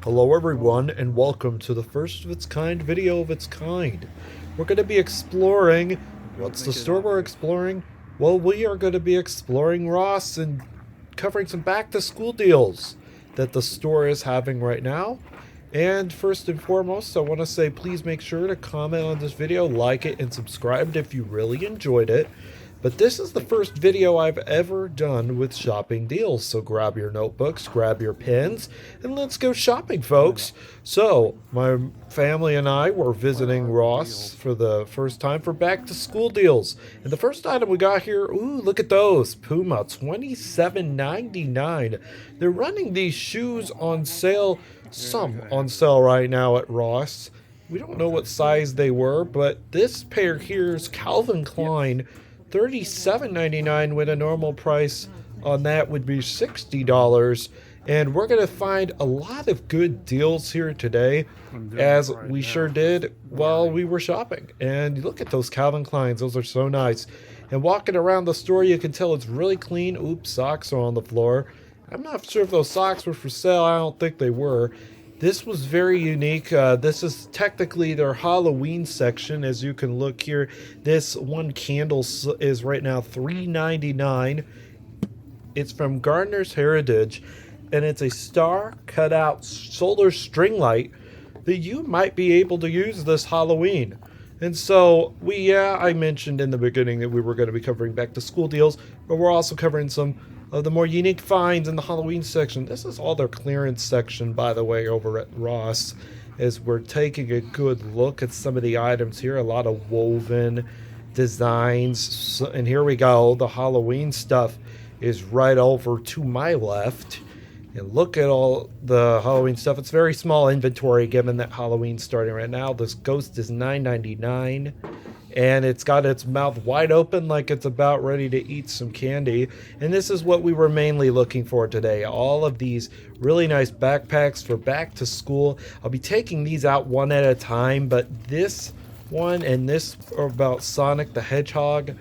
Hello everyone and welcome to the first of its kind video of its kind. We're going to be exploring, what's the store we're exploring? Well, we are going to be exploring Ross and covering some back to school deals that the store is having right now. And first and foremost, I want to say please make sure to comment on this video, like it, and subscribe if you really enjoyed it. But this is the first video I've ever done with shopping deals, so grab your notebooks, grab your pens, and let's go shopping, folks. So, my family and I were visiting Ross for the first time for back to school deals. And the first item we got here, ooh, look at those. Puma, $27.99. They're running these shoes on sale, some on sale right now at Ross. We don't know what size they were, but this pair here is Calvin Klein. $37.99 when a normal price on that would be $60. And we're going to find a lot of good deals here today, as we sure did while we were shopping. And look at those Calvin Kleins. Those are so nice. And walking around the store, you can tell it's really clean. Oops, socks are on the floor. I'm not sure if those socks were for sale. I don't think they were. This was very unique. This is technically their Halloween section. As you can look here, this one candle is right now $3.99. It's from Gardener's Heritage, and it's a star cut out solar string light that you might be able to use this Halloween. And so I mentioned in the beginning that we were going to be covering back to school deals, but we're also covering some of the more unique finds in the Halloween section. This is all their clearance section, by the way, over at Ross, as we're taking a good look at some of the items here. A lot of woven designs. And here we go. The Halloween stuff is right over to my left. And look at all the Halloween stuff. It's very small inventory given that Halloween's starting right now. This ghost is $9.99. And it's got its mouth wide open like it's about ready to eat some candy. And this is what we were mainly looking for today. All of these really nice backpacks for back to school. I'll be taking these out one at a time, but this one and this are about Sonic the Hedgehog.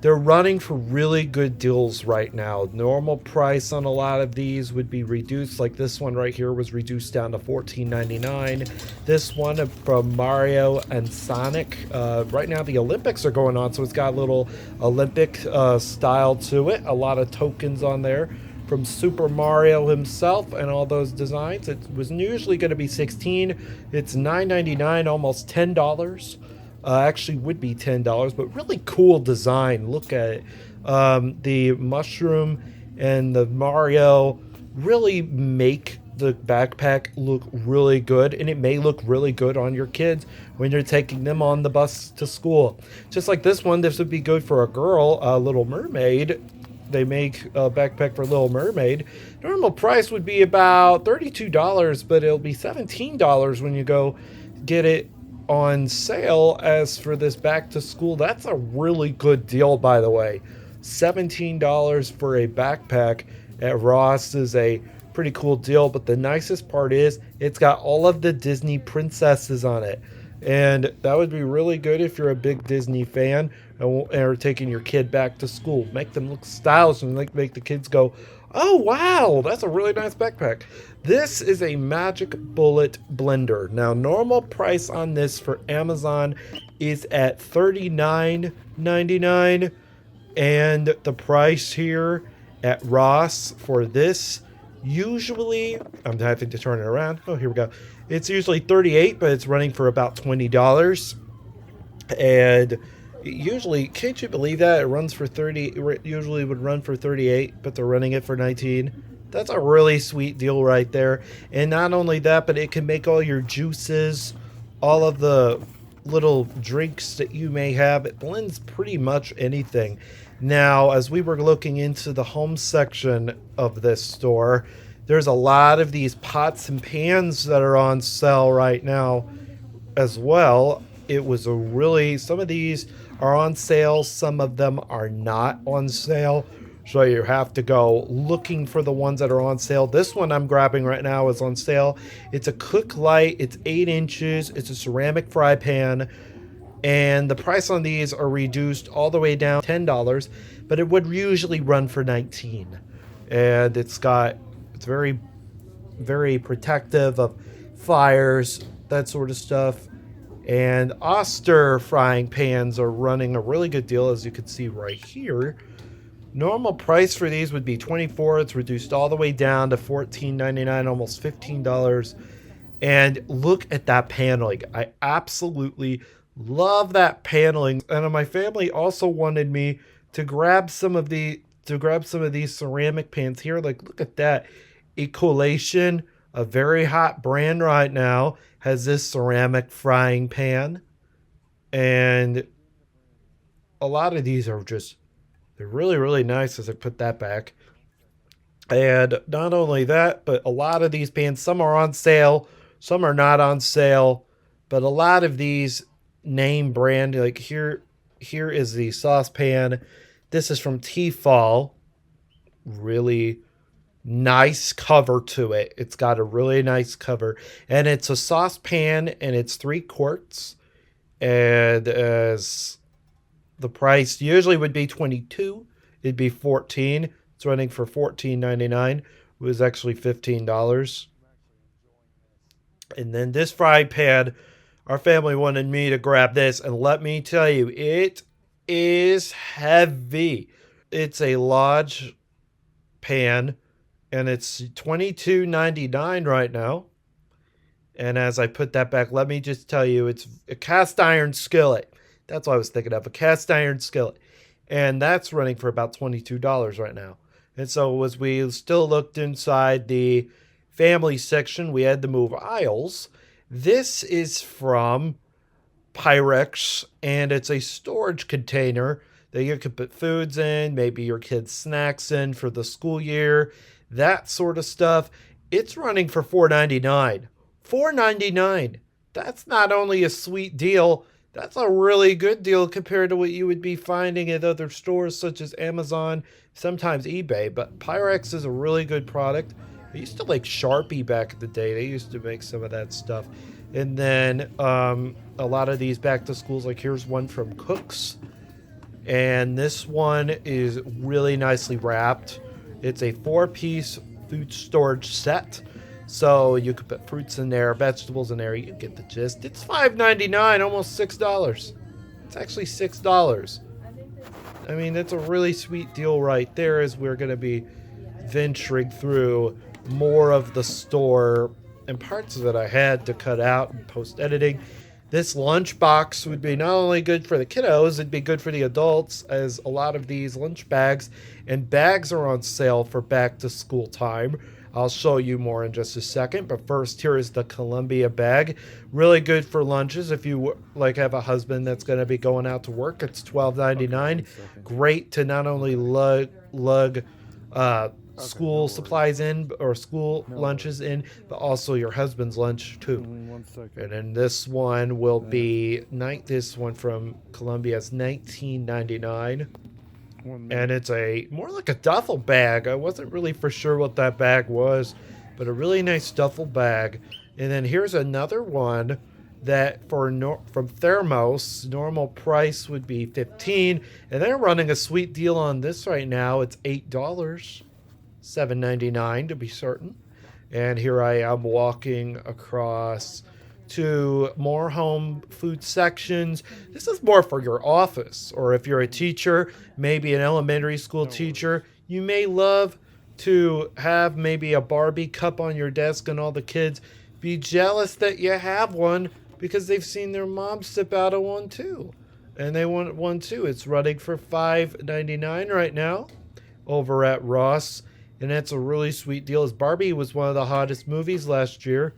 They're running for really good deals right now. Normal price on a lot of these would be reduced. Like this one right here was reduced down to $14.99. This one from Mario and Sonic. Right now the Olympics are going on, so it's got a little Olympic style to it. A lot of tokens on there from Super Mario himself and all those designs. It was usually going to be $16. It's $9.99, almost $10. Actually would be $10, but really cool design. Look at it. The mushroom and the Mario really make the backpack look really good, and it may look really good on your kids when you're taking them on the bus to school. Just like this one, this would be good for a girl, a Little Mermaid. They make a backpack for Little Mermaid. Normal price would be about $32, but it'll be $17 when you go get it on sale. As for this back to school, that's a really good deal, by the way. $17 for a backpack at Ross is a pretty cool deal, but the nicest part is it's got all of the Disney princesses on it, and that would be really good if you're a big Disney fan and are taking your kid back to school. Make them look stylish and make the kids go, oh wow, that's a really nice backpack. This is a Magic Bullet blender. Now, normal price on this for Amazon is at $39.99, and the price here at Ross for this, usually, I'm having to turn it around. Oh, here we go. It's usually $38, but it's running for about $20. And usually, can't you believe that? It runs for 30, it usually would run for 38, but they're running it for 19. That's a really sweet deal right there. And not only that, but it can make all your juices, all of the little drinks that you may have. It blends pretty much anything. Now, as we were looking into the home section of this store, there's a lot of these pots and pans that are on sale right now as well. It was some of these are on sale, some of them are not on sale. So you have to go looking for the ones that are on sale. This one I'm grabbing right now is on sale. It's a Cook Light. It's 8 inches. It's a ceramic fry pan. And the price on these are reduced all the way down $10, but it would usually run for $19. And it's very very protective of fires, that sort of stuff. And Oster frying pans are running a really good deal, as you can see right here. Normal price for these would be $24. It's reduced all the way down to $14.99, almost $15. And look at that paneling. I absolutely love that paneling. And my family also wanted me to grab some of these ceramic pans here. Like, look at that. Ecolation, a very hot brand right now, has this ceramic frying pan. And a lot of these are just, they're really, really nice as I put that back. And not only that, but a lot of these pans, some are on sale, some are not on sale, but a lot of these name brand, like here is the saucepan. This is from Tefal. Really nice cover to it. It's got a really nice cover, and it's a saucepan, and it's 3 quarts. And as the price usually would be 22, it'd be 14. It's running for $14.99. It was actually $15. And then this frying pan, our family wanted me to grab this, and let me tell you, it is heavy. It's a large pan, and it's $22.99 right now. And as I put that back, let me just tell you, it's a cast iron skillet. That's what I was thinking of, a cast iron skillet. And that's running for about $22 right now. And so as we still looked inside the family section, we had to move aisles. This is from Pyrex, and it's a storage container that you can put foods in, maybe your kids' snacks in for the school year, that sort of stuff. It's running for $4.99. $4.99. That's not only a sweet deal, that's a really good deal compared to what you would be finding at other stores such as Amazon, sometimes eBay. But Pyrex is a really good product. I used to like Sharpie back in the day. They used to make some of that stuff. And then a lot of these back to schools, like here's one from Cook's. And this one is really nicely wrapped. It's a 4-piece food storage set. So you could put fruits in there, vegetables in there. You get the gist. It's $5.99, almost $6. It's actually $6. I mean, that's a really sweet deal right there, as we're going to be venturing through more of the store and parts that I had to cut out and post-editing. This lunchbox would be not only good for the kiddos, it'd be good for the adults, as a lot of these lunch bags and bags are on sale for back to school time. I'll show you more in just a second, but first here is the Columbia bag. Really good for lunches if you like have a husband that's going to be going out to work. It's $12.99. Great to not only lug school supplies in, or school lunches in, but also your husband's lunch too. And then this one will be this one from Columbia is $19.99. And it's a more like a duffel bag. I wasn't really for sure what that bag was, but a really nice duffel bag. And then here's another one that from Thermos, normal price would be $15, and they're running a sweet deal on this right now. It's $8, $7.99 to be certain. And here I am walking across to more home food sections. This is more for your office, or if you're a teacher, maybe an elementary school teacher, you may love to have maybe a Barbie cup on your desk, and all the kids be jealous that you have one because they've seen their mom sip out of one too, and they want one too. It's running for $5.99 right now over at Ross, and that's a really sweet deal, as Barbie was one of the hottest movies last year.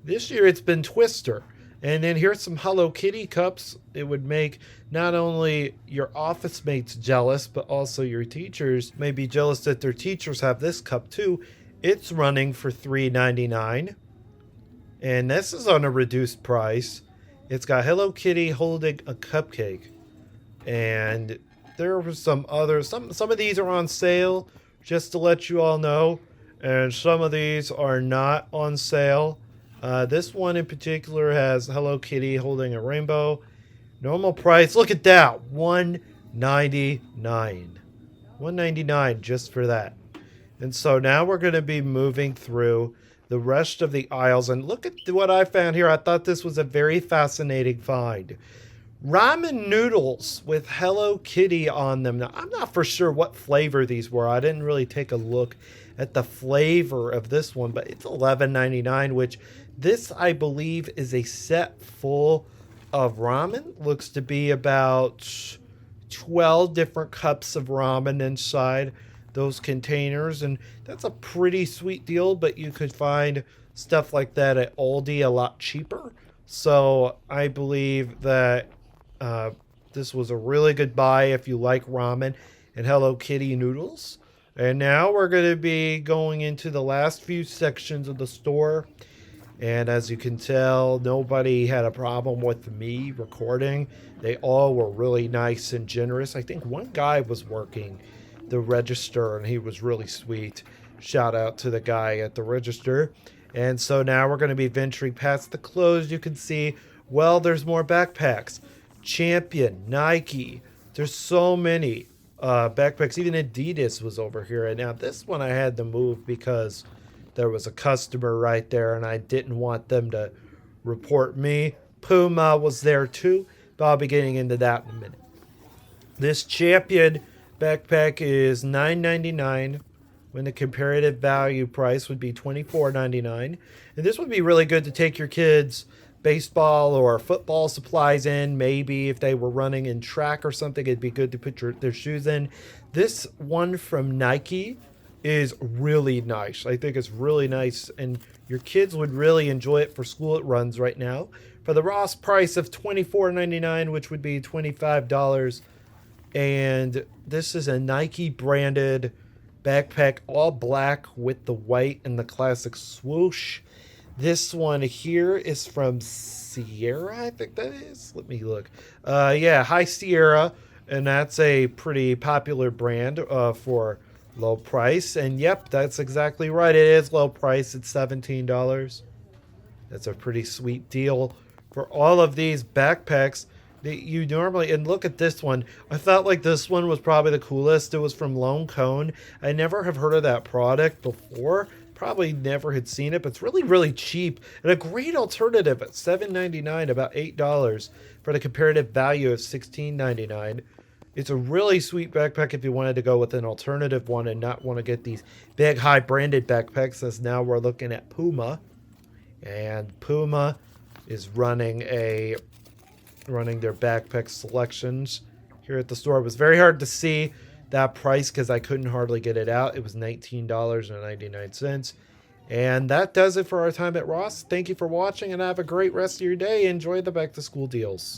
This year it's been Twister. And then here's some Hello Kitty cups. It would make not only your office mates jealous, but also your teachers may be jealous that their teachers have this cup too. It's running for $3.99. And this is on a reduced price. It's got Hello Kitty holding a cupcake. And there were some of these are on sale, just to let you all know. And some of these are not on sale. This one in particular has Hello Kitty holding a rainbow. Normal price, look at that, $1.99. $1.99 just for that. And so now we're going to be moving through the rest of the aisles. And look at what I found here. I thought this was a very fascinating find. Ramen noodles with Hello Kitty on them. Now, I'm not for sure what flavor these were. I didn't really take a look at the flavor of this one, but it's $11.99, which this, I believe, is a set full of ramen. Looks to be about 12 different cups of ramen inside those containers, and that's a pretty sweet deal, but you could find stuff like that at Aldi a lot cheaper. So I believe that this was a really good buy if you like ramen and Hello Kitty noodles. And now we're going to be going into the last few sections of the store. And as you can tell, nobody had a problem with me recording. They all were really nice and generous. I think one guy was working the register and he was really sweet. Shout out to the guy at the register. And so now we're going to be venturing past the clothes. You can see, well, there's more backpacks. Champion, Nike. There's so many backpacks. Even Adidas was over here. And now this one I had to move because there was a customer right there and I didn't want them to report me. Puma was there too, but I'll be getting into that in a minute. This Champion backpack is $9.99 when the comparative value price would be $24.99. And this would be really good to take your kids baseball or football supplies in. Maybe if they were running in track or something, it'd be good to put their shoes in. This one from Nike is really nice. I think it's really nice, and your kids would really enjoy it for school. It runs right now for the Ross price of $24.99, which would be $25. And this is a Nike branded backpack, all black with the white and the classic swoosh. This one here is from Sierra, I think that is. Let me look. Yeah, High Sierra, and that's a pretty popular brand for low price. And yep, that's exactly right. It is low price. It's $17. That's a pretty sweet deal for all of these backpacks that you normally. And look at this one. I felt like this one was probably the coolest. It was from Lone Cone. I never have heard of that product before. Probably never had seen it, but it's really, really cheap and a great alternative at $7.99, about $8 for the comparative value of $16.99. It's a really sweet backpack if you wanted to go with an alternative one and not want to get these big, high branded backpacks. As now we're looking at Puma, and Puma is running their backpack selections here at the store. It was very hard to see that price because I couldn't hardly get it out. It was $19.99. And that does it for our time at Ross. Thank you for watching and have a great rest of your day. Enjoy the back to school deals.